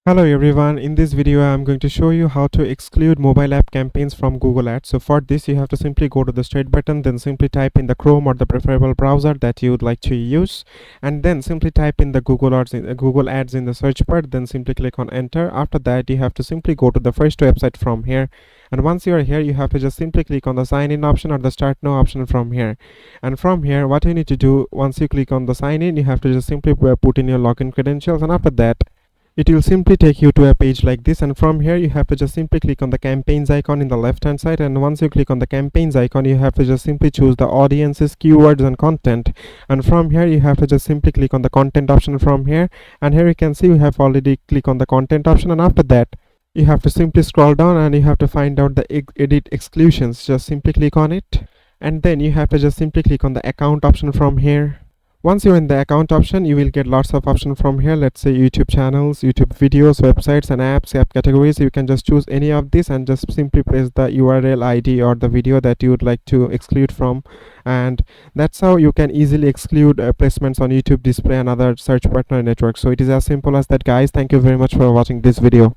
Hello everyone, in this video I am going to show you how to exclude mobile app campaigns from Google Ads. So for this you have to simply go to the straight button, then simply type in the Chrome or the preferable browser that you would like to use, and then simply type in the Google Ads in the search bar, then simply click on enter. After that you have to simply go to the first website from here, and once you are here you have to just simply click on the sign in option or the start now option from here. And from here what you need to do, once you click on the sign in, you have to just simply put in your login credentials, and after that it will simply take you to a page like this, and from here you have to just simply click on the campaigns icon in the left hand side. And once you click on the campaigns icon you have to just simply choose the audiences, keywords and content, and from here you have to just simply click on the content option from here. And here you can see we have already clicked on the content option, and after that you have to simply scroll down and you have to find out the edit exclusions. Just simply click on it, and then you have to just simply click on the account option from here. Once you're in the account option, you will get lots of options from here. Let's say YouTube channels, YouTube videos, websites and apps, app categories. You can just choose any of these and just simply press the URL ID or the video that you would like to exclude from, and that's how you can easily exclude placements on YouTube display and other search partner networks. So it is as simple as that, guys. Thank you very much for watching this video.